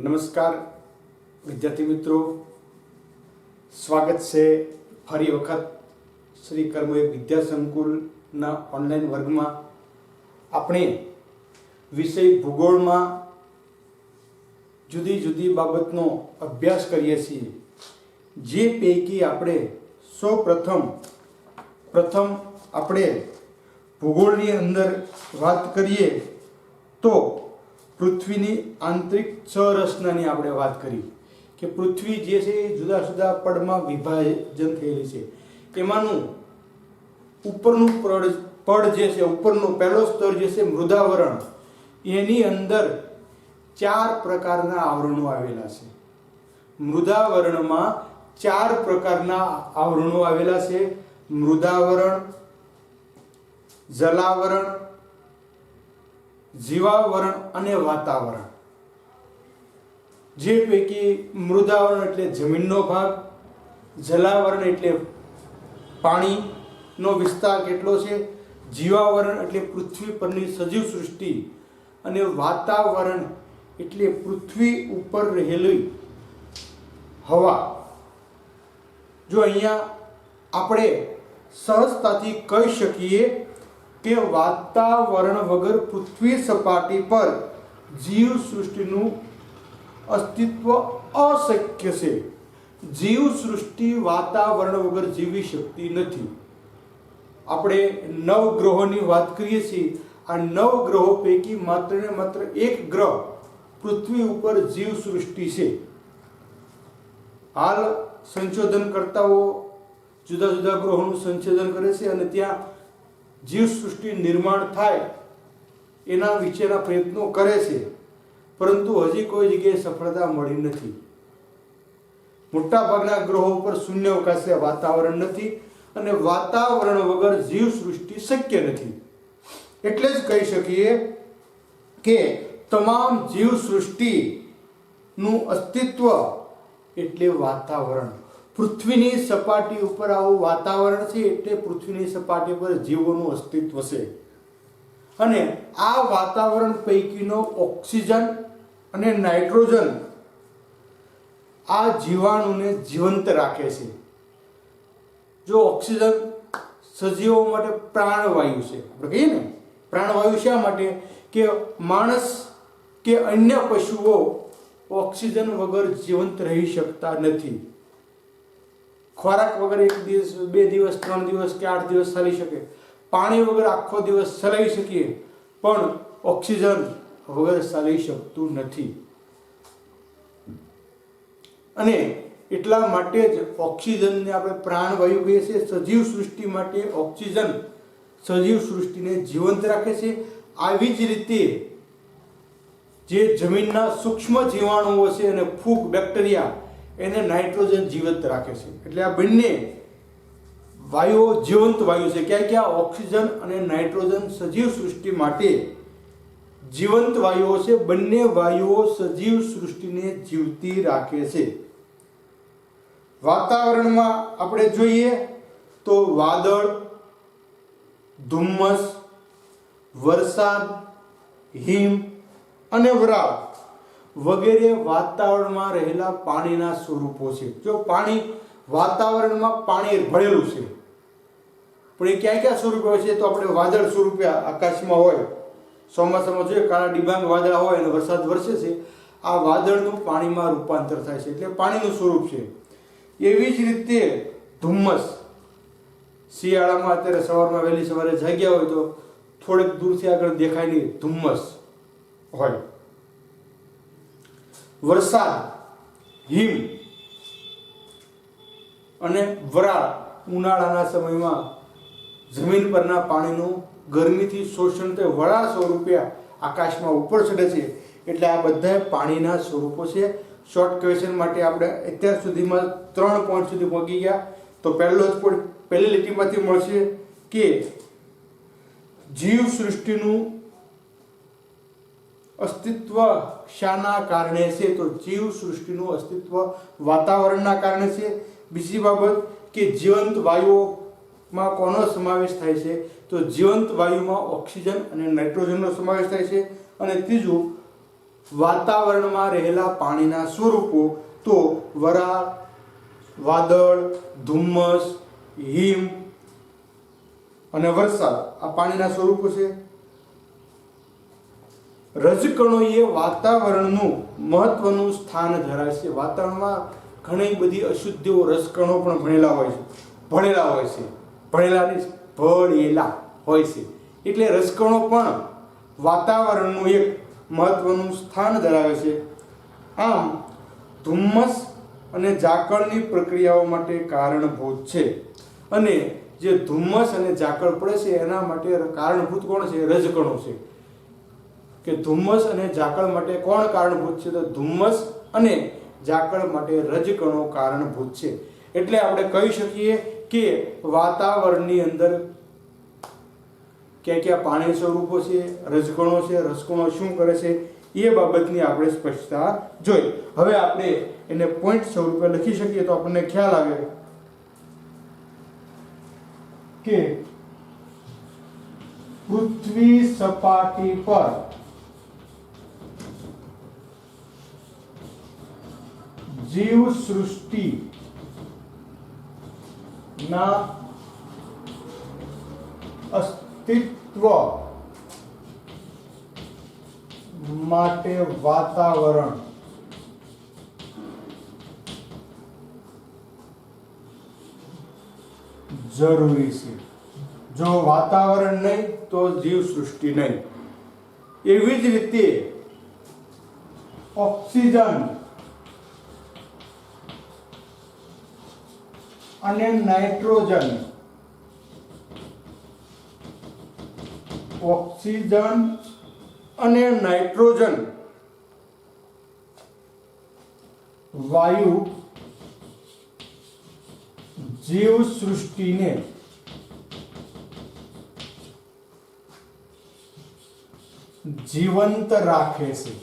નમસ્કાર વિદ્યાર્થી મિત્રો, સ્વાગત છે ફરી વખત શ્રી કર્મયોગ વિદ્યા સંકુલના ઓનલાઈન વર્ગમાં. આપણે વિષય ભૂગોળમાં જુદી જુદી બાબતનો અભ્યાસ કરીએ છીએ, જે પૈકી આપણે પ્રથમ આપણે ભૂગોળની અંદર વાત કરીએ તો પૃથ્વીની આંતરિક સંરચનાની આપણે વાત કરી કે પૃથ્વી જે છે એ જુદા જુદા પડમાં વિભાજન થયેલી છે. એમાંનું ઉપરનું પડ જે છે, ઉપરનો પહેલો સ્તર જે છે મૃદાવરણ, એની અંદર 4 પ્રકારના આવરણો આવેલા છે. મૃદાવરણમાં 4 પ્રકારના આવરણો આવેલા છે: મૃદાવરણ, જલાવરણ, જીવાવરણ અને વાતાવરણ. જે પૈકી મૃદાવરણ એટલે જમીનનો ભાગ, જલાવરણ એટલે પાણીનો વિસ્તાર કેટલો છે, જીવાવરણ એટલે પૃથ્વી પરની સજીવ સૃષ્ટિ, અને વાતાવરણ એટલે પૃથ્વી ઉપર રહેલી હવા. જો અહીંયા આપણે સહજતાથી કહી શકીએ કે વાતાવરણ વગર પૃથ્વી સપાટી પર જીવ સૃષ્ટિનું અસ્તિત્વ અશક્ય છે. જીવ સૃષ્ટિ વાતાવરણ વગર જીવી શકતી નથી. આપણે 9 ગ્રહોની વાત કરીએ છીએ. આ 9 ગ્રહો પૈકી માત્ર ને માત્ર એક ગ્રહ પૃથ્વી ઉપર જીવ સૃષ્ટિ છે. હાલ સંશોધનકર્તાઓ જુદા જુદા ગ્રહોનું સંશોધન કરે છે અને ત્યાં જીવ સૃષ્ટિ નિર્માણ થાય એના વિશેના પ્રયત્નો કરે છે, પરંતુ હજી કોઈ જગ્યાએ સફળતા મળી નથી. મોટા ભાગના ગ્રહો પર શૂન્યાવકાશ છે, વાતાવરણ નથી, અને વાતાવરણ વગર જીવ સૃષ્ટિ શક્ય નથી. એટલે જ કહી શકીએ કે તમામ જીવ સૃષ્ટિનું અસ્તિત્વ એટલે વાતાવરણ. પૃથ્વીની સપાટી ઉપર આવું વાતાવરણ છે એટલે પૃથ્વીની સપાટી પર જીવોનું અસ્તિત્વ છે. અને આ વાતાવરણ પૈકીનો ઓક્સિજન અને નાઇટ્રોજન આ જીવાણુને જીવંત રાખે છે. જો ઓક્સિજન સજીવો માટે પ્રાણવાયુ છે. આપણે કહીએ ને પ્રાણવાયુ શા માટે કે માણસ કે અન્ય પશુઓ ઓક્સિજન વગર જીવંત રહી શકતા નથી. ખોરાક વગર 1 દિવસ, 2 દિવસ, 3 દિવસ કે 8 દિવસ ચાલી શકે. પાણી વગર આખો દિવસ ચલાવી શકીએ, પણ ઓક્સિજન વગર ચાલી શકતું નથી. અને એટલા માટે જ ઓક્સિજનને આપણે પ્રાણવાયુ કહીએ છીએ. સજીવ સૃષ્ટિ માટે ઓક્સિજન સજીવ સૃષ્ટિને જીવંત રાખે છે. આવી જ રીતે જે જમીનના સૂક્ષ્મ જીવાણુઓ છે અને ફૂગ, બેક્ટેરિયા, એને નાઇટ્રોજન જીવંત રાખે છે. એટલે આ બંને વાયુઓ જીવંત વાયુ છે. ક્યાં ઓક્સિજન અને નાઇટ્રોજન સજીવ સૃષ્ટિ માટે જીવંત વાયુઓ છે. બંને વાયુઓ સજીવ સૃષ્ટિને જીવતી રાખે છે. વાતાવરણમાં આપણે જોઈએ તો વાદળ, ધુમ્મસ, વરસાદ, હિમ અને વરાળ વગેરે વાતાવરણમાં રહેલા પાણીના સ્વરૂપો છે. જો પાણી વાતાવરણમાં પાણી ભરેલું છે, પણ એ ક્યાં સ્વરૂપે હોય છે? તો આપણે વાદળ સ્વરૂપે આકાશમાં હોય. ચોમાસામાં જોઈએ કાળા ડિબાંગ વાદળા હોય અને વરસાદ વરસે છે. આ વાદળનું પાણીમાં રૂપાંતર થાય છે, એટલે પાણીનું સ્વરૂપ છે. એવી જ રીતે ધુમ્મસ, શિયાળામાં અત્યારે સવારમાં વહેલી સવારે જાગ્યા હોય તો થોડેક દૂરથી આગળ દેખાય નહીં, ધુમ્મસ હોય. વરસાદ, હિમ અને વરાળ ઉનાળાના સમયમાં જમીન પરના પાણીનું ગરમીથી શોષણ થઈ વરાળ સ્વરૂપે આકાશમાં ઉપર ચડે છે. એટલે આ બધા પાણીના સ્વરૂપો છે. શોર્ટ ક્વેશ્ચન માટે આપણે અત્યાર સુધીમાં 3 પોઈન્ટ સુધી પહોંચી ગયા. તો પહેલો જ પોઈન્ટ પહેલી લીટીમાંથી મળશે કે જીવ સૃષ્ટિનું અસ્તિત્વ શાના કારણે છે? તો જીવ સૃષ્ટિનું અસ્તિત્વ વાતાવરણના કારણે છે. બીજી બાબત કે જીવંત વાયુઓમાં કોનો સમાવેશ થાય છે? તો જીવંત વાયુમાં ઓક્સિજન અને નાઇટ્રોજનનો સમાવેશ થાય છે. અને ત્રીજું વાતાવરણમાં રહેલા પાણીના સ્વરૂપો તો વરાળ, વાદળ, ધુમ્મસ, હિમ અને વરસાદ આ પાણીના સ્વરૂપો છે. રજકણો એ વાતાવરણનું મહત્વનું સ્થાન ધરાવે છે. વાતાવરણમાં ઘણી બધી અશુદ્ધિઓ રજકણો પણ ભળેલા હોય છે. એટલે રજકણો પણ વાતાવરણનું એક મહત્વનું સ્થાન ધરાવે છે. આમ ધુમ્મસ અને ઝાકળની પ્રક્રિયાઓ માટે કારણભૂત છે. અને જે ધુમ્મસ અને ઝાકળ પડે છે એના માટે કારણભૂત કોણ છે? રજકણો છે. કે ધુમ્મસ અને ઝાકળ માટે કોણ કારણભૂત છે? તો ધુમ્મસ અને ઝાકળ માટે રજકણો કારણભૂત છે. એટલે આપણે કહી શકીએ કે વાતાવરણની અંદર ક્યાં પાણી સ્વરૂપો છે, રજકણો છે, રજકણો શું કરે છે એ બાબતની આપણે સ્પષ્ટતા જોઈ. હવે આપણે એને પોઈન્ટ સ્વરૂપે લખી શકીએ તો આપણને ખ્યાલ આવે કે પૃથ્વી સપાટી પર જીવ સૃષ્ટિ ના અસ્તિત્વ માટે વાતાવરણ જરૂરી છે. જો વાતાવરણ નહીં તો જીવ સૃષ્ટિ નહીં. એવી જ રીતે ઓક્સિજન અને નાઇટ્રોજન, વાયુ જીવ સૃષ્ટિને જીવંત રાખે છે.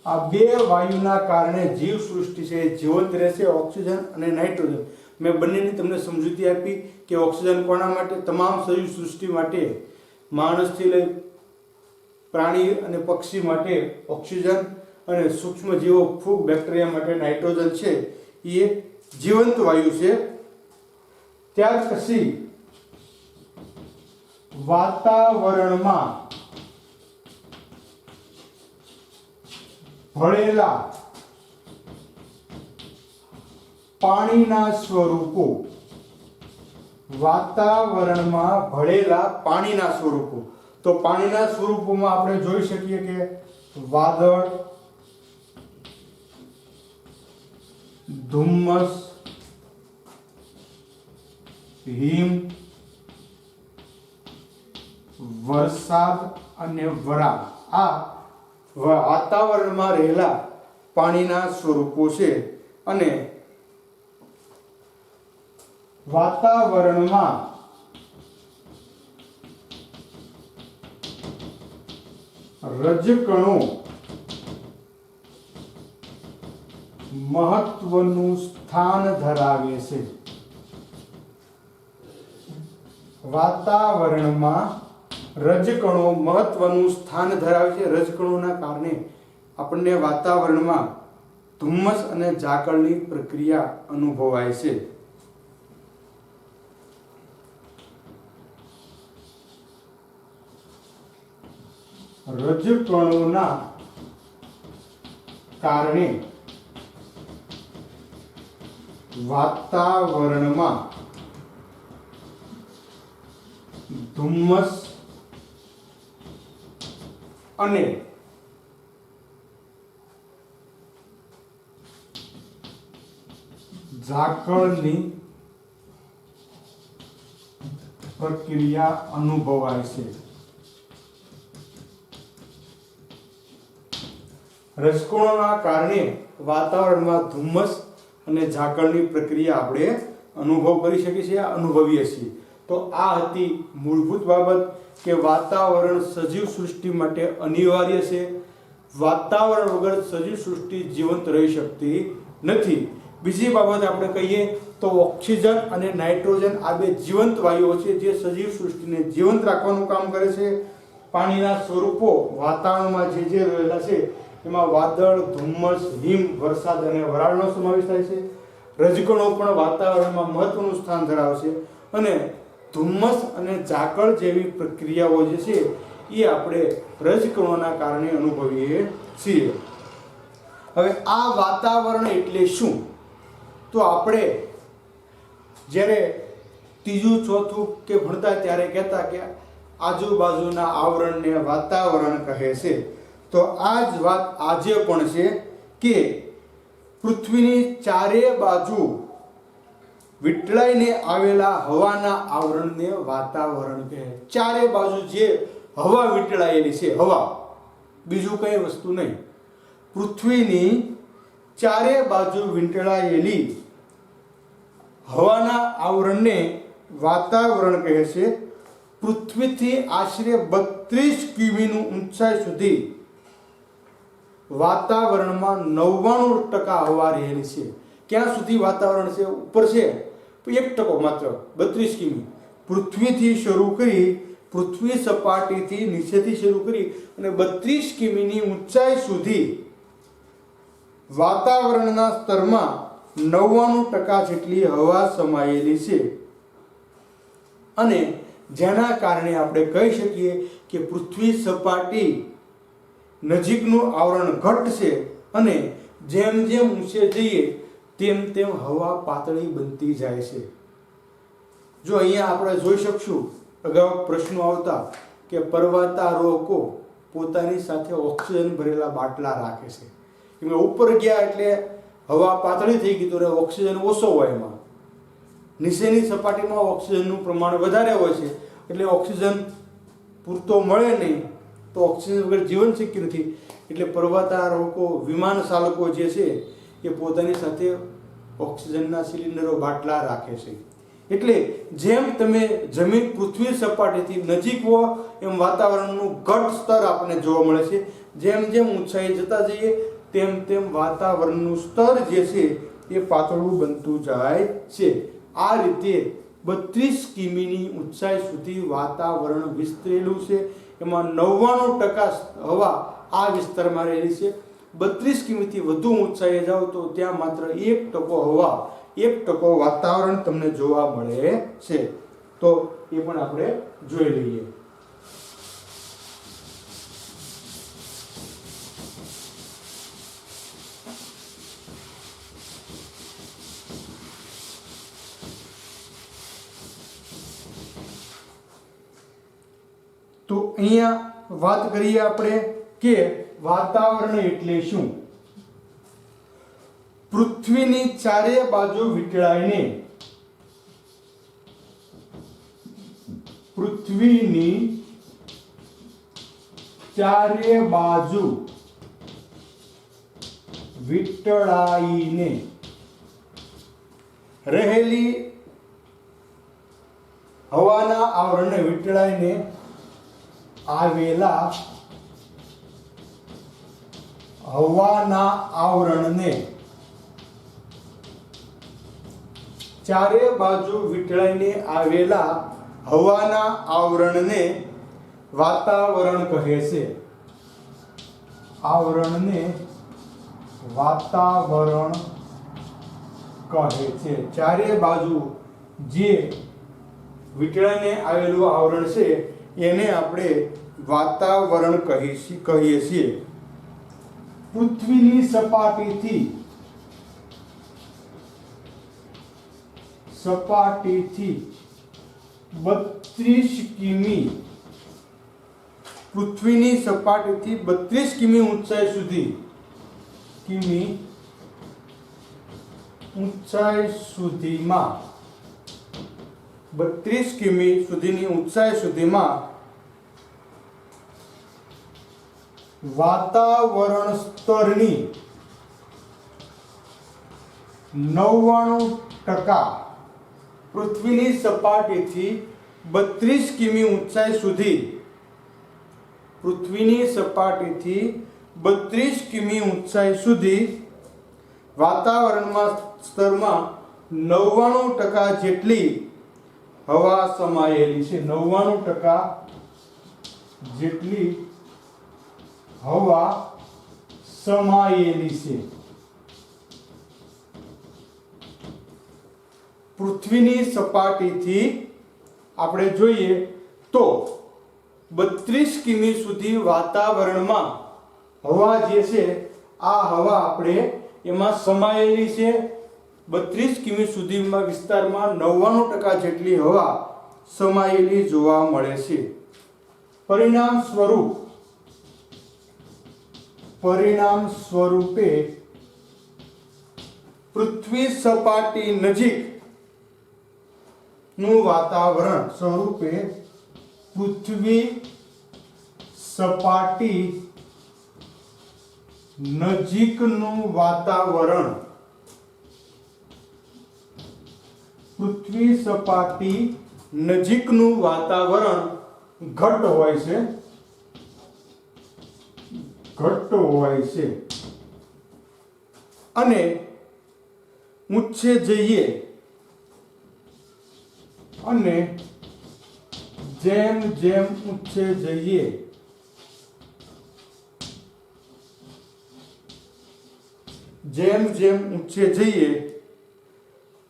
આ બે વાયુના કારણે જીવ સૃષ્ટિ છે જીવંત રહેશે. ઓક્સિજન અને નાઇટ્રોજન મેં બંનેની તમને સમજૂતી આપી કે ઓક્સિજન કોના માટે? તમામ સજીવ સૃષ્ટિ માટે, માણસથી લઈ પ્રાણી અને પક્ષી માટે ઓક્સિજન, અને સૂક્ષ્મ જીવો, ફૂગ, બેક્ટેરિયા માટે નાઇટ્રોજન છે એ જીવંત વાયુ છે. ત્યાર પછી વાતાવરણમાં ભળેલા પાણીના સ્વરૂપો, તો પાણીના સ્વરૂપોમાં આપણે જોઈ શકીએ કે વાદળ, ધુમ્મસ, હિમ, વરસાદ અને વરાળ આ વાતાવરણમાં રહેલા પાણીના સ્વરૂપો છે. અને વાતાવરણમાં રજકણો મહત્વનું સ્થાન ધરાવે છે. વાતાવરણમાં રજકણો મહત્વનું સ્થાન ધરાવે છે. રજકણોના કારણે આપણને વાતાવરણમાં ધુમ્મસ અને ઝાકળની પ્રક્રિયા અનુભવાય છે. રજકણોના કારણે વાતાવરણમાં ધુમ્મસ અને ઝાકળની પ્રક્રિયા અનુભવાય છે. રજકણોના કારણે વાતાવરણમાં ધુમ્મસ અને ઝાકળની પ્રક્રિયા આપણે અનુભવ કરી શકીએ છીએ, અનુભવીએ છીએ. તો આ હતી મૂળભૂત બાબત કે વાતાવરણ સજીવ સૃષ્ટિ માટે અનિવાર્ય છે. વાતાવરણ વગર સજીવ સૃષ્ટિ જીવંત રહી શકતી નથી. બીજી બાબત આપણે કહીએ તો ઓક્સિજન અને નાઇટ્રોજન આ બે જીવંત વાયુઓ છે જે સજીવ સૃષ્ટિને જીવંત રાખવાનું કામ કરે છે. પાણીના સ્વરૂપો વાતાવરણમાં જે રહેલા છે એમાં વાદળ, ધુમ્મસ, હિમ, વરસાદ અને વરાળનો સમાવેશ થાય છે. રજકણો પણ વાતાવરણમાં મહત્વનું સ્થાન ધરાવે છે અને ધુમ્મસ અને ઝાકળ જેવી પ્રક્રિયાઓ જે છે એ આપણે રજકણોના કારણે અનુભવીએ છીએ. હવે આ વાતાવરણ એટલે શું? તો આપણે જ્યારે ત્રીજું ચોથું કે ભણતા ત્યારે કહેતા કે આજુબાજુના આવરણને વાતાવરણ કહે છે. તો આ જ વાત આજે પણ છે કે પૃથ્વીની ચારે બાજુ વીંટળાઈને આવેલા હવાના આવરણને વાતાવરણ કહે. ચારે બાજુ જે હવા વીંટળાયેલી છે, હવા, બીજું કઈ વસ્તુ નહીં. પૃથ્વીની ચારે બાજુ વીંટળાયેલી હવાના આવરણને વાતાવરણ કહે છે. પૃથ્વીથી આશરે 32 કિમીનું ઊંચાઈ સુધી વાતાવરણમાં 99% હવા રહેલી છે. ક્યાં સુધી વાતાવરણ છે? ઉપર છે 1% માત્ર, 32 કિમી. પૃથ્વીથી શરૂ કરી, પૃથ્વી સપાટીથી નીચેથી શરૂ કરી અને 32 કિમીની ઊંચાઈ સુધી વાતાવરણના સ્તરમાં 99% જેટલી હવા સમાયેલી છે. અને જેના કારણે આપણે કહી શકીએ કે પૃથ્વી સપાટી નજીકનું આવરણ ઘટશે અને જેમ જેમ ઊંચે જઈએ તેમ તેમ હવા પાતળી બનતી જાય છે. જો અહીંયા આપણે જોઈ શકશું, અગાઉ પ્રશ્નો આવતા કે પર્વતારોહકો પોતાની સાથે ઓક્સિજન ભરેલા બાટલા રાખે છે. કેમ ઉપર ગયા એટલે હવા પાતળી થઈ ગઈ તો ઓક્સિજન ઓછો હોય એમાં. નીચેની સપાટીમાં ઓક્સિજનનું પ્રમાણ વધારે હોય છે એટલે ઓક્સિજન પૂરતો મળે નહીં તો ઓક્સિજન વગર જીવન શક્ય નથી. એટલે પર્વતારોહકો, વિમાન ચાલકો જે છે એ પોતાની સાથે ઓક્સિજનના સિલિન્ડરો, બાટલા રાખે છે. એટલે જેમ તમે જમીન, પૃથ્વી સપાટીથી નજીક હો એમ વાતાવરણનું ઘટ સ્તર આપણને જોવા મળે છે. જેમ જેમ ઊંચાઈ જતા જઈએ તેમ તેમ વાતાવરણનું સ્તર જે છે એ પાતળું બનતું જાય છે. આ રીતે 32 કિમીની ઊંચાઈ સુધી વાતાવરણ વિસ્તરેલું છે. એમાં 99% હવા આ વિસ્તારમાં રહેલી છે. 32 કિમીથી વધુ ઊંચાઈએ જાઓ તો ત્યાં માત્ર 1% હવા, 1% વાતાવરણ તમને જોવા મળે છે. તો એ પણ આપણે જોઈ લઈએ. તો અહીંયા વાત કરીએ આપણે કે વાતાવરણ એટલે શું? પૃથ્વીની ચારે બાજુ વીંટળાઈને, પૃથ્વીની ચારે બાજુ વીંટળાઈને રહેલી હવાના આવરણને વીંટળાઈને આવેલા હવાના આવરણને, ચારે બાજુ વીંટળાઈને આવેલા હવાના આવરણને વાતાવરણ કહે છે. આવરણને વાતાવરણ કહે છે. ચારે બાજુ જે વીંટળાઈને આવેલું આવરણ છે એને આપણે વાતાવરણ કહીએ છીએ. પૃથ્વીની સપાટીથી 32 કિમી, પૃથ્વીની સપાટીથી 32 કિમી ઊંચાઈ સુધી, સુધીમાં 32 કિમી સુધીની ઊંચાઈ સુધીમાં વાતાવરણ સ્તરની 99% પૃથ્વીની સપાટીથી 32 કિમી ઊંચાઈ સુધી, પૃથ્વીની સપાટીથી 32 કિમી ઊંચાઈ સુધી વાતાવરણમાં સ્તરમાં 99% જેટલી હવા સમાયેલી છે. 99% જેટલી હવા સમાયેલી છે. પૃથ્વીની સપાટીથી આપણે જોઈએ તો 32 કિમી સુધી વાતાવરણમાં હવા જે છે આ હવા આપણે એમાં સમાયેલી છે. 32 કિમી સુધીમાં વિસ્તારમાં 99% જેટલી હવા સમાયેલી જોવા મળે છે. પરિણામ સ્વરૂપે પૃથ્વી સપાટી નજીક નું વાતાવરણ પૃથ્વી સપાટી નજીકનું વાતાવરણ ઘટ્ટ હોય છે અને ઊંચે જઈએ અને જેમ ઊંચે જઈએ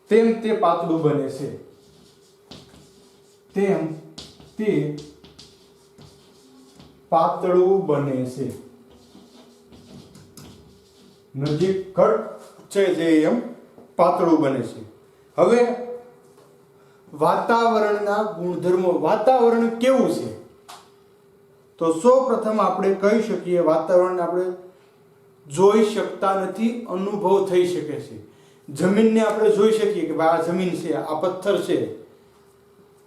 તેમ તે પાતળું બને છે. નજીક ઘટ છે એમ પાતળું બને છે. હવે વાતાવરણના ગુણધર્મો. વાતાવરણ કેવું છે? તો સૌપ્રથમ આપણે કહી શકીએ વાતાવરણ આપણે જોઈ શકતા નથી, અનુભવ થઈ શકે છે. જમીનને આપણે જોઈ શકીએ કે આ જમીન છે, આ પથ્થર છે,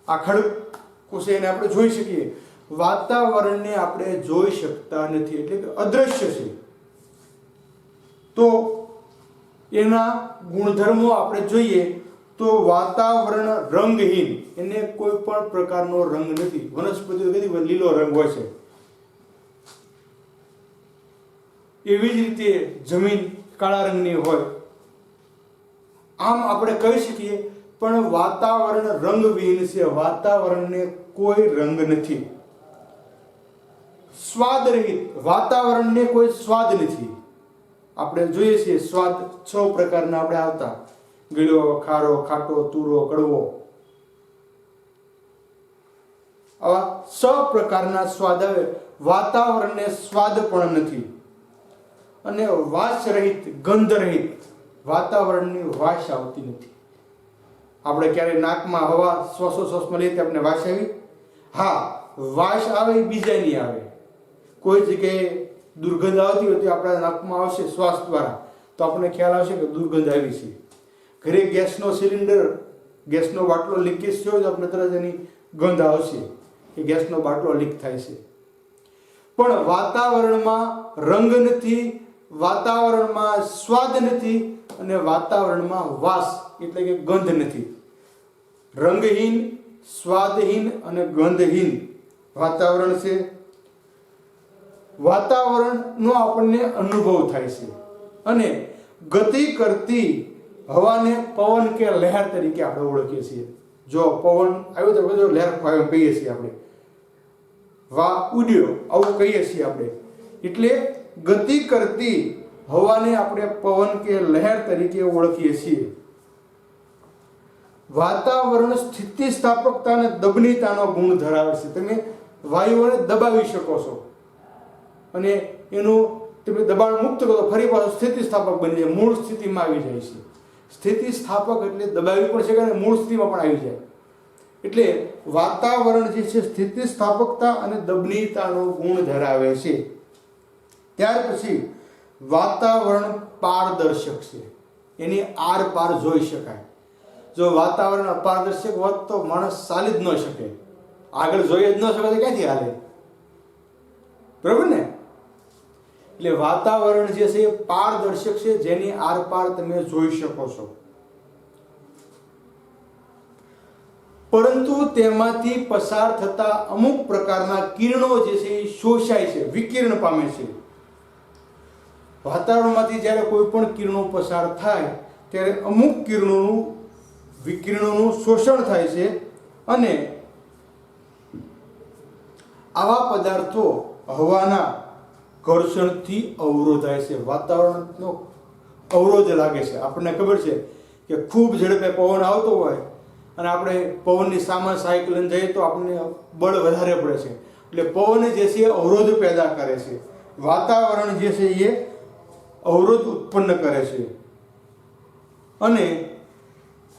આ ખડકો છે, એને આપણે જોઈ શકીએ. વાતાવરણને આપણે જોઈ શકતા નથી, એટલે કે અદ્રશ્ય છે. તો એના ગુણધર્મો આપણે જોઈએ તો વાતાવરણ રંગહીન, એને કોઈ પણ પ્રકારનો રંગ નથી. વનસ્પતિઓ કદી લીલો રંગ હોય છે, એવી જ રીતે જમીન કાળા રંગની હોય. આમ આપણે કહી શકીએ. પણ વાતાવરણ રંગવિહીન છે, વાતાવરણને કોઈ રંગ નથી. સ્વાદરહિત, વાતાવરણને કોઈ સ્વાદ નથી. આપણે જોઈએ છીએ સ્વાદ 6 પ્રકારના આપણે આવતા: ગળ્યો, ખારો, ખાટો, તુરો, કડવો. આવા 6 પ્રકારના સ્વાદ આવે. વાતાવરણને સ્વાદ પણ નથી. અને વાસરહિત, ગંધરહિત, વાતાવરણની વાસ આવતી નથી. આપણે ક્યારે નાકમાં હવા શ્વાસોશ્વાસમાં લઈએ આપણે વાસ આવી? હા, વાસ આવે, બીજાની આવે. કોઈ જગ્યાએ દુર્ગંધ આવતી હોય તો આપણા નાકમાં આવશે શ્વાસ દ્વારા, તો આપણને ખ્યાલ આવશે કે દુર્ગંધ આવી છે. ઘરે ગેસનો સિલિન્ડર, ગેસનો બાટલો લીકેજ થયો તો આપણે તરત એની ગંધ આવશે કે ગેસનો બાટલો લીક થાય છે. પણ વાતાવરણમાં રંગ નથી, વાતાવરણમાં સ્વાદ નથી અને વાતાવરણમાં વાસ એટલે કે ગંધ નથી. રંગહીન, સ્વાદહીન અને ગંધહીન વાતાવરણ છે. વાતાવરણનો આપણને અનુભવ થાય છે. અને ગતિ કરતી હવાને પવન કે લહેર તરીકે આપણે ઓળખીએ છીએ. જો પવન આવ્યો તો બધો લહેર કહીએ છીએ આપણે, વાહ ઉડ્યો, આવું કહીએ છીએ આપણે. એટલે ગતિ કરતી હવાને આપણે પવન કે લહેર તરીકે ઓળખીએ છીએ. વાતાવરણ સ્થિતિસ્થાપકતા અને દબનીતાનો ગુણ ધરાવે છે. તમે વાયુઓને દબાવી શકો છો અને એનું તમે દબાણ મુક્ત કરો તો ફરી પાછું સ્થિતિસ્થાપક બની જાય, મૂળ સ્થિતિમાં આવી જાય છે. સ્થિતિસ્થાપક એટલે દબાવી પણ શકાય અને મૂળ સ્થિતિમાં પણ આવી જાય. એટલે વાતાવરણ જે છે સ્થિતિસ્થાપકતા અને દબનીતાનો ગુણ ધરાવે છે. ત્યાર પછી વાતાવરણ પારદર્શક છે, એની આર પાર જોઈ શકાય. જો વાતાવરણ અપારદર્શક હોત તો માણસ ચાલી જ ન શકે, આગળ જોઈ જ ન શકે તો ક્યાંથી હાલે? બરોબર ને? એટલે વાતાવરણ જે છે એ પારદર્શક છે, જેની આર પાર તમે જોઈ શકો છો. પરંતુ તેમાંથી પસાર થતા અમુક પ્રકારના કિરણો જે છે એ શોષાય છે, વિકિરણ પામે છે. વાતાવરણમાંથી જ્યારે કોઈ પણ કિરણો પસાર થાય ત્યારે અમુક વિકિરણોનું શોષણ થાય છે અને આવા પદાર્થો હવાના ઘર્ષણથી અવરોધાય છે, વાતાવરણનો અવરોધ લાગે છે. આપણને ખબર છે કે ખૂબ ઝડપે પવન આવતો હોય અને આપણે પવનની સામે સાયકલ લઈને જઈએ તો આપણને બળ વધારે પડે છે. એટલે પવન જે છે એ અવરોધ પેદા કરે છે, વાતાવરણ જે છે એ અવરોધ ઉત્પન્ન કરે છે. અને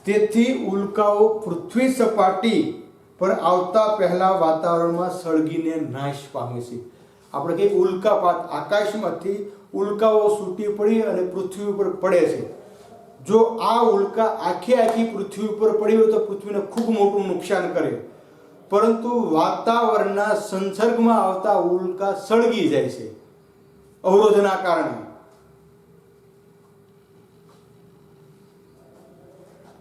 તેથી ઉલ્કાઓ પૃથ્વી સપાટી પર આવતા પહેલા વાતાવરણમાં સળગીને નાશ પામે છે. આપણે કહીએ ઉલ્કાપાત, આકાશમાંથી ઉલ્કાઓ છૂટી પડી અને પૃથ્વી ઉપર પડે છે. જો આ ઉલ્કા આખી પૃથ્વી ઉપર પડી હોય તો પૃથ્વીને ખૂબ મોટું નુકસાન કરે, પરંતુ વાતાવરણના સંસર્ગમાં આવતા ઉલ્કા સળગી જાય છે અવરોધના કારણે.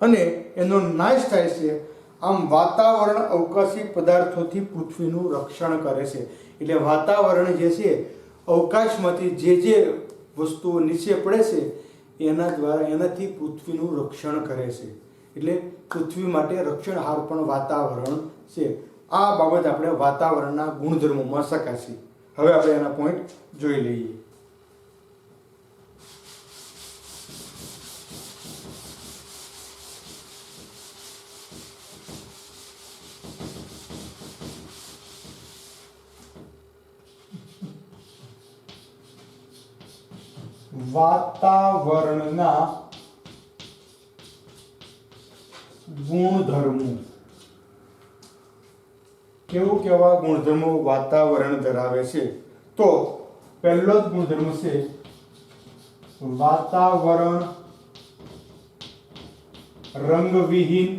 અને એનો નાશ થાય છે. આમ વાતાવરણ અવકાશી પદાર્થોથી પૃથ્વીનું રક્ષણ કરે છે. એટલે વાતાવરણ જે છે અવકાશમાંથી જે વસ્તુઓ નીચે પડે છે એના દ્વારા એનાથી પૃથ્વીનું રક્ષણ કરે છે. એટલે પૃથ્વી માટે રક્ષણહાર પણ વાતાવરણ છે. આ બાબત આપણે વાતાવરણના ગુણધર્મોમાં શકાશે. હવે આપણે એના પોઈન્ટ જોઈ લઈએ. વાતાવરણના ગુણધર્મો. કેવા ગુણધર્મો વાતાવરણ ધરાવે છે? તો પહેલો જ ગુણધર્મ છે વાતાવરણ રંગવિહીન,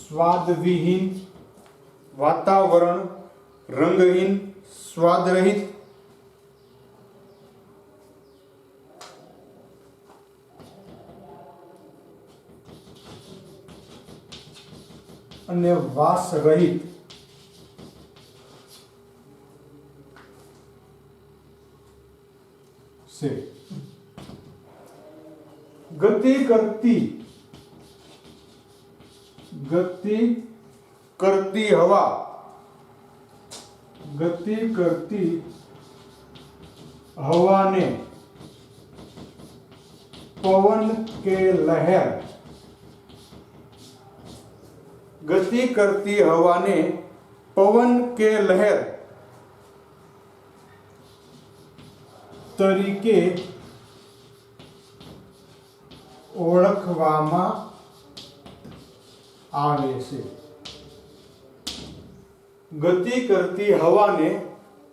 સ્વાદવિહીન. વાતાવરણ રંગહીન, સ્વાદરહિત અને વાસરહિત છે. ગતિ કરતી હવા, ગતિ કરતી હવાને પવન કે લહેર, ગતિ કરતી હવાને પવન કે લહેર તરીકે ઓળખવામાં આવે છે. ગતિ કરતી હવાને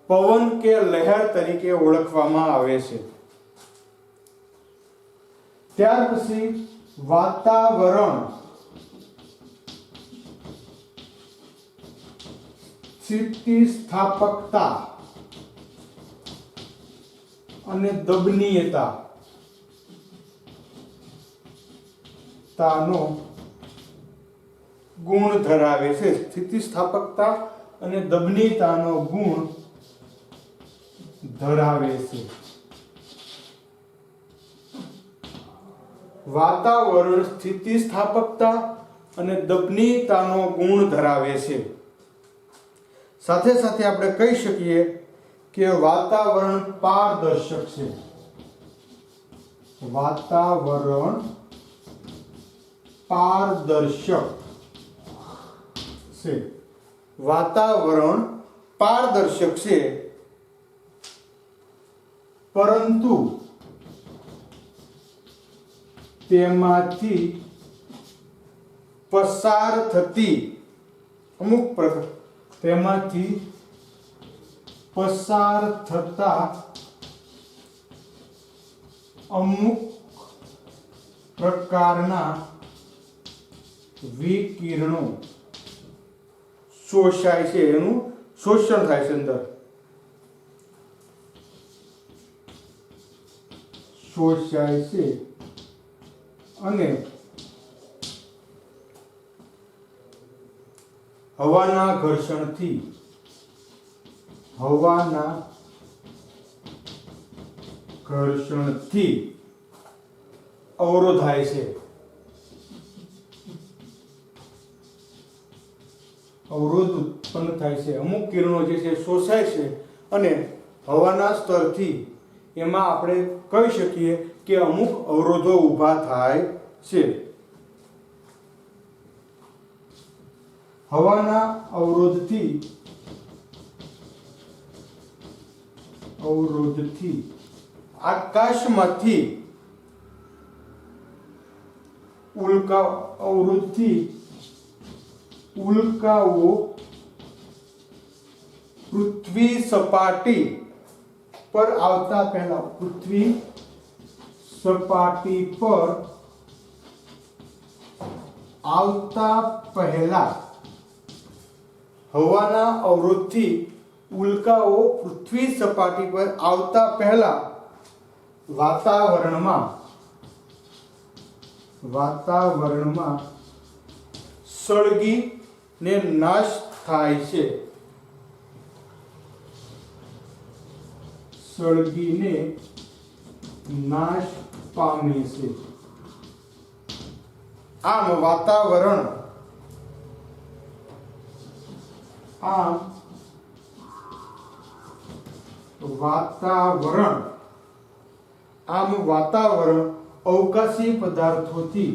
પવન કે લહેર તરીકે ઓળખવામાં આવે છે. ત્યાર પછી વાતાવરણ સ્થિતિસ્થાપકતા અને દબનીયતા તાનો ગુણ ધરાવે છે. સ્થિતિસ્થાપકતા અને દબનીયતાનો ગુણ ધરાવે છે. વાતાવરણ સ્થિતિસ્થાપકતા અને દબનીયતાનો ગુણ ધરાવે છે. સાથે સાથે આપણે કહી શકીએ કે વાતાવરણ પારદર્શક છે. વાતાવરણ પારદર્શક છે. વાતાવરણ પારદર્શક છે, પરંતુ તેમાંથી પસાર થતી તેમાંથી પસાર થતા અમુક પ્રકારના વિકિરણો શોષાય છે, એનું શોષણ થાય છે, અંદર શોષાય છે અને હવાના ઘર્ષણથી અવરોધાય છે. અવરોધ ઉત્પન્ન થાય છે, અમુક કિરણો જે છે શોષાય છે અને હવાના સ્તરથી એમાં આપણે કહી શકીએ કે અમુક અવરોધો ઊભા થાય છે. હવાના અવરોધથી આકાશમાંથી ઉલ્કાઓ પૃથ્વી સપાટી પર આવતા પહેલા હવાના અવરોધથી ઉલ્કાઓ પૃથ્વી સપાટી પર આવતા પહેલા વાતાવરણમાં સળગીને નાશ થાય છે. સળગીને નાશ પામે છે. આમ વાતાવરણ અવકાશી પદાર્થોથી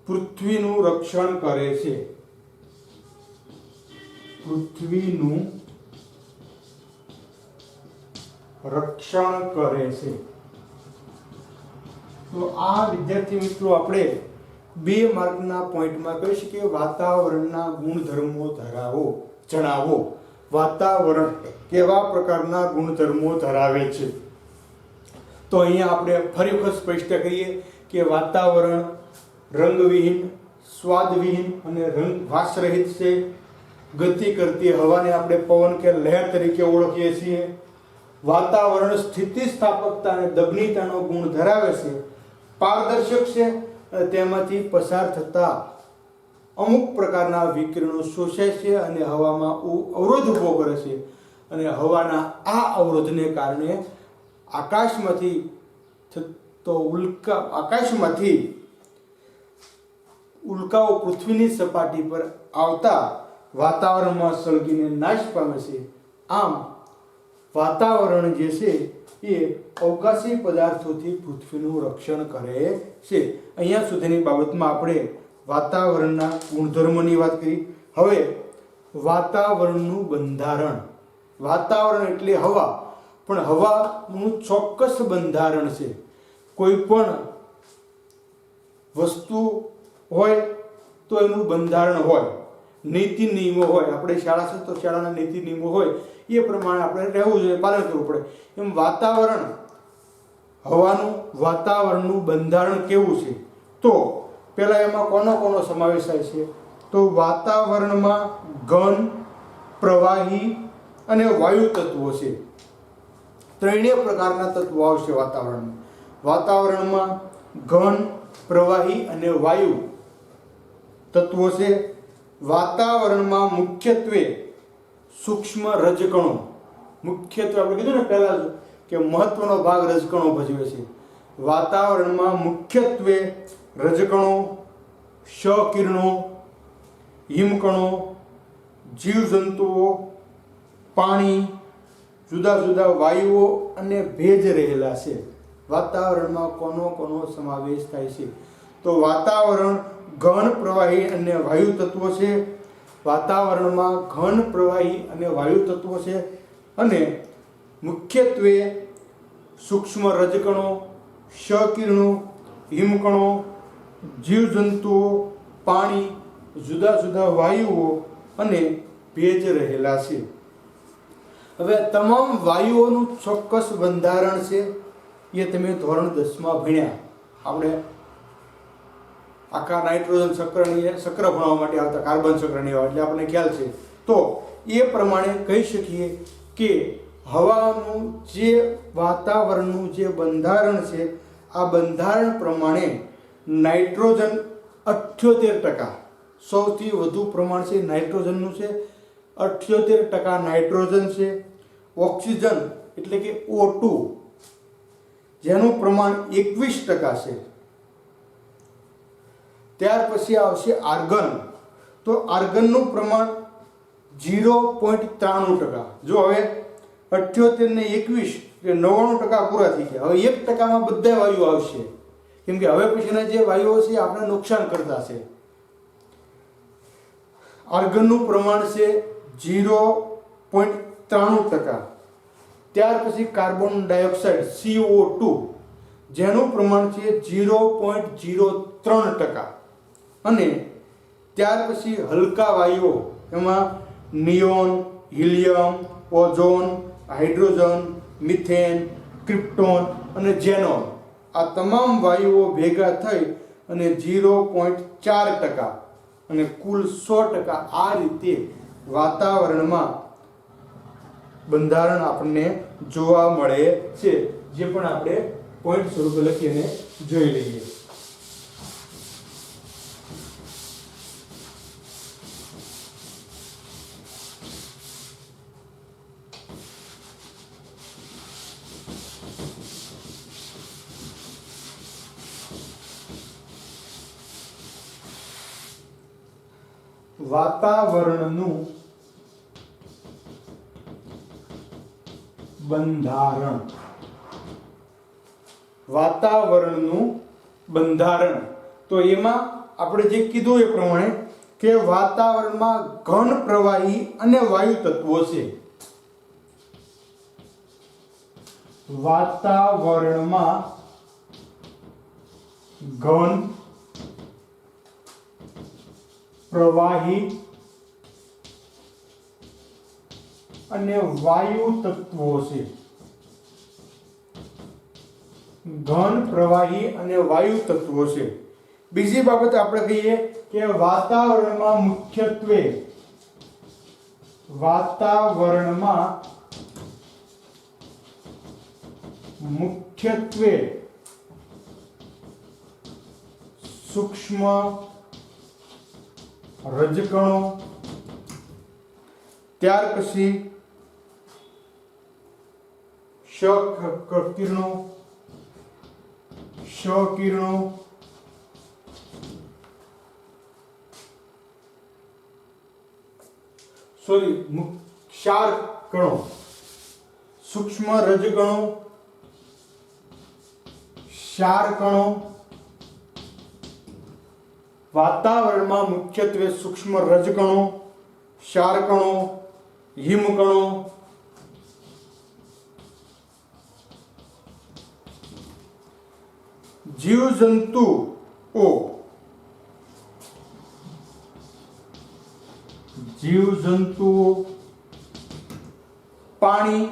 પૃથ્વીનું રક્ષણ કરે છે. તો આ વિદ્યાર્થી મિત્રો આપણે 2 માર્કના પોઈન્ટમાં કહી શકીએ વાતાવરણના ગુણધર્મો જણાવો. વાતાવરણ કેવા પ્રકારના ગુણધર્મો ધરાવે છે. તો અહીંયા આપણે ફરી વખત સ્પષ્ટ કરીએ કે વાતાવરણ રંગવિહીન, સ્વાદવિહીન અને વાસરહિત છે. ગતિ કરતી હવાને આપણે પવન કે લહેર તરીકે ઓળખીએ છીએ. વાતાવરણ સ્થિતિસ્થાપકતા અને દબનીતાનો ગુણ ધરાવે છે. પારદર્શક છે અને તેમાંથી પસાર થતા અમુક પ્રકારના વિકિરણો શોષાય છે અને હવામાં અવરોધ ઊભો કરે છે અને હવાના આ અવરોધને કારણે આકાશમાંથી ઉલ્કાઓ પૃથ્વીની સપાટી પર આવતા વાતાવરણમાં સળગીને નાશ પામે છે. આમ વાતાવરણ જે છે એ અવકાશી પદાર્થોથી પૃથ્વીનું રક્ષણ કરે છે. અહીંયા સુધીની બાબતમાં આપણે વાતાવરણના ગુણધર્મોની વાત કરી. હવે વાતાવરણનું બંધારણ. વાતાવરણ એટલે હવા, પણ હવાનું ચોક્કસ બંધારણ છે. કોઈ પણ વસ્તુ હોય તો એનું બંધારણ હોય, નીતિ નિયમો હોય. આપણે શાળા છે તો શાળાના નીતિ નિયમો હોય એ પ્રમાણે આપણે રહેવું જોઈએ, પાલન કરવું પડે. એમ વાતાવરણનું બંધારણ કેવું છે? તો પહેલા એમાં કોનો સમાવેશ થાય છે? તો વાતાવરણમાં ઘન, પ્રવાહી અને વાયુ તત્વો છે. ત્રણેય પ્રકારના તત્વો આવશે વાતાવરણમાં ઘન, પ્રવાહી અને વાયુ તત્વો છે. વાતાવરણમાં મુખ્યત્વે સૂક્ષ્મ રજકણો, મુખ્યત્વે આપણે કીધું ને પહેલા કે મહત્વનો ભાગ રજકણો ભજવે છે. વાતાવરણમાં મુખ્યત્વે રજકણો, ક્ષકિરણો, હિમકણો, જીવજંતુઓ, પાણી, જુદા જુદા વાયુઓ અને ભેજ રહેલા છે. વાતાવરણમાં કોનો સમાવેશ થાય છે? તો વાતાવરણ ઘન, પ્રવાહી અને વાયુ તત્વો છે. વાતાવરણમાં ઘન, પ્રવાહી અને વાયુ તત્વો છે અને મુખ્યત્વે સૂક્ષ્મ રજકણો, ક્ષકિરણો, હિમકણો, જીવજંતુઓ, પાણી, જુદા જુદા વાયુઓ અને ભેજ રહેલા છે. હવે તમામ વાયુઓનું ચોક્કસ બંધારણ છે એ તમે ધોરણ 10માં ભણ્યા. આપણે આખા નાઇટ્રોજન ચક્ર ભણવા માટે આવતા, કાર્બન ચક્રની એટલે આપણને ખ્યાલ છે. તો એ પ્રમાણે કહી શકીએ કે હવાનું જે વાતાવરણનું જે બંધારણ છે, આ બંધારણ પ્રમાણે નાઇટ્રોજન 78%, સૌથી વધુ પ્રમાણ છે નાઇટ્રોજનનું છે. 78% નાઇટ્રોજન છે. ઓક્સિજન એટલે કે O2 જેનું પ્રમાણ 21% છે. ત્યાર પછી આવશે આર્ગન. તો આર્ગનનું પ્રમાણ 0.93%. જો હવે 78 ને 21 એટલે 99% પૂરા થઈ ગયા. હવે 1%માં બધા વાયુઓ આવશે, કેમ કે હવે પછીના જે વાયુઓ છે આપણે નુકસાન કરતા છે. આર્ગનનું પ્રમાણ છે 0.93%. ત્યાર પછી કાર્બન ડાયોક્સાઇડ CO2 જેનું પ્રમાણ છે 0.03%. અને ત્યાર પછી હલકા વાયુઓ, એમાં neon, helium, ozone, hydrogen, methane, krypton અને ઝેનોન, આ તમામ વાયુઓ ભેગા થઈ અને 0.4%, અને કુલ 100% આ રીતે વાતાવરણમાં બંધારણ આપણને જોવા મળે છે. જે પણ આપણે પોઈન્ટ સ્વરૂપે લખીને જોઈ લઈએ. વાતાવરણનું બંધારણ. વાતાવરણનું બંધારણ તો એમાં આપણે જે કીધું એ પ્રમાણે કે વાતાવરણમાં ઘન, પ્રવાહી અને વાયુ તત્વો છે. વાતાવરણમાં ઘન, પ્રવાહી અને વાયુ તત્વો છે. ઘન, પ્રવાહી અને વાયુ તત્વો છે. બીજી બાબત આપણે કહીએ કે વાતાવરણમાં મુખ્યત્વે સૂક્ષ્મ રજકણો, ત્યાર પછી ક્ષકિરણો, ક્ષાર કણો, સૂક્ષ્મ રજકણો, ક્ષાર કણો. વાતાવરણમાં મુખ્યત્વે સૂક્ષ્મ રજકણો, ક્ષાર કણો, હિમકણો, જીવજંતુઓ, પાણી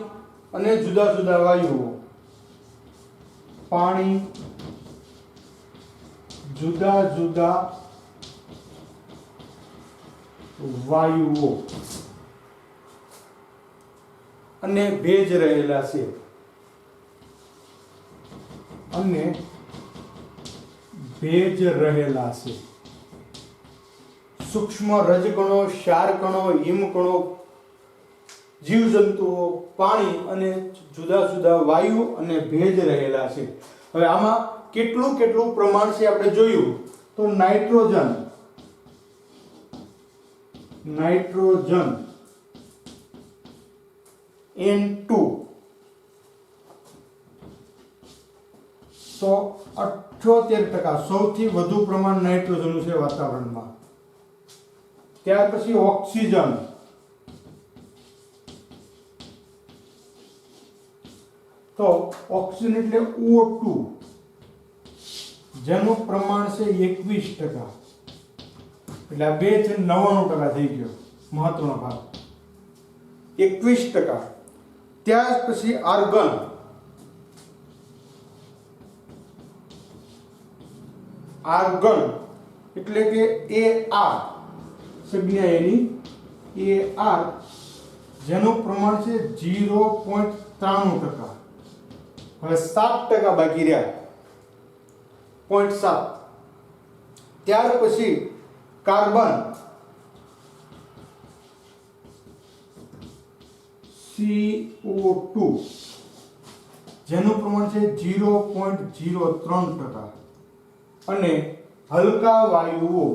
અને જુદા જુદા વાયુઓ. પાણી, જુદા જુદા વાયુઓ અને ભેજ રહેલા છે. સૂક્ષ્મ રજકણો, ક્ષારકણો, હિમકણો, જીવજંતુઓ, પાણી અને જુદા જુદા વાયુ અને ભેજ રહેલા છે. હવે આમાં કેટલું પ્રમાણ છે આપણે જોયું તો નાઇટ્રોજન N2 તો 78%, સૌથી વધુ પ્રમાણ નાઇટ્રોજનનું છે વાતાવરણમાં. ત્યાર પછી ઓક્સિજન, તો ઓક્સિજન એટલે O2 જેનું પ્રમાણ છે 21%. એટલે આ બે છે 99% થઈ ગયો, મહત્વનો ભાગ 21%. ત્યાર પછી આર્ગન, એટલે કે AR, સંજ્ઞા એની AR, જેનું પ્રમાણ છે 0.93%. હવે 7% બાકી રહ્યા, 0.7. ત્યાર પછી કાર્બન, CO2, જેનું પ્રમાણ છે 0.03%, અને હલકા વાયુઓ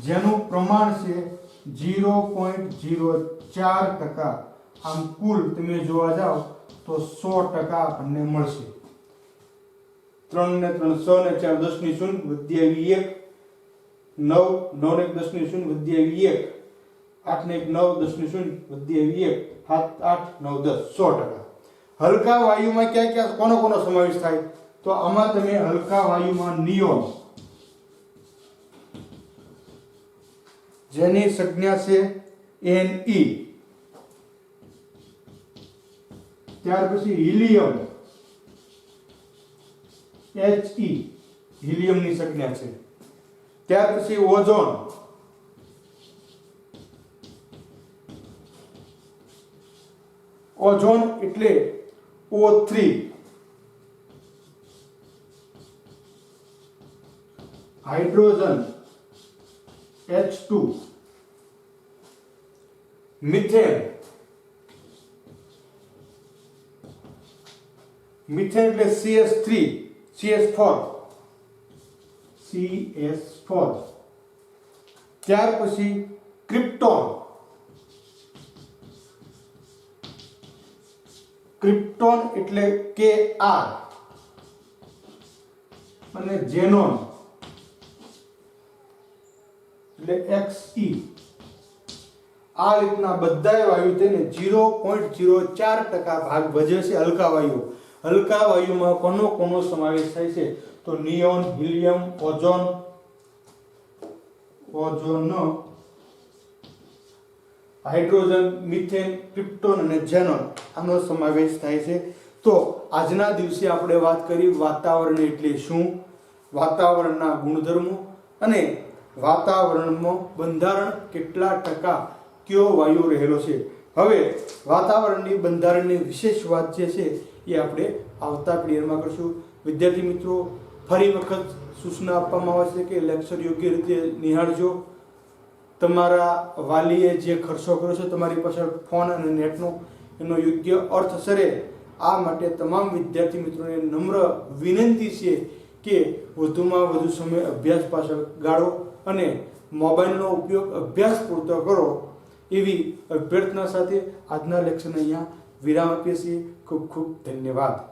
જેનું પ્રમાણ છે 0.04%. આમ કુલ તમે જોવા જાઓ તો 100% આપણને મળશે. 3 ને 3 6 ને 4 10 ની 0 વધી આવી 1, 9 ને 10 ની 0 વધી આવી 1, 8 ને 9 10 ની 0 વધી આવી 1, 7 8 9 10 100%. હલકા વાયુમાં ક્યાં કોનો સમાવેશ થાય? તો આમાં તમે હલકા વાયુમાં નિયોન, જેની સંજ્ઞા છે Ne, ત્યાર પછી હિલિયમ He, હિલિયમની સંજ્ઞા છે. ત્યાર પછી ઓઝોન એટલે O3, હાઇડ્રોજન H2, મિથેન એટલે CS4. ત્યાર પછી ક્રિપ્ટોન એટલે Kr, અને ઝેનોન એટલે Xe. આ રીતના બધાય વાયુ તેને 0.04% ભાગ ભજવે છે. હલકા વાયુમાં કોનો સમાવેશ થાય છે? તો neon, helium, ozone, hydrogen, methane, krypton અને ઝેનોન આનો સમાવેશ થાય છે. તો આજના દિવસે આપણે વાત કરી વાતાવરણ એટલે શું, વાતાવરણના ગુણધર્મો અને વાતાવરણમાં બંધારણ કેટલા ટકા કયો વાયુ રહેલો છે. હવે વાતાવરણની બંધારણની વિશેષ વાત જે છે એ આપણે આવતા ક્લિયરમાં કરશું. વિદ્યાર્થી મિત્રો, ફરી વખત સૂચના આપવામાં આવે છે કે લેક્ચર યોગ્ય રીતે નિહાળજો. તમારા વાલીએ જે ખર્ચો કર્યો છે તમારી પાસે ફોન અને નેટનો, એનો યોગ્ય અર્થ સરે આ માટે તમામ વિદ્યાર્થી મિત્રોને નમ્ર વિનંતી છે કે વધુમાં વધુ સમય અભ્યાસ પાછળ ગાળો અને મોબાઈલનો ઉપયોગ અભ્યાસ પૂરતો કરો, એવી અભ્યર્થના સાથે આજના લેક્ચરને અહીંયા વિરામ આપીએ છીએ. ખૂબ ખૂબ ધન્યવાદ.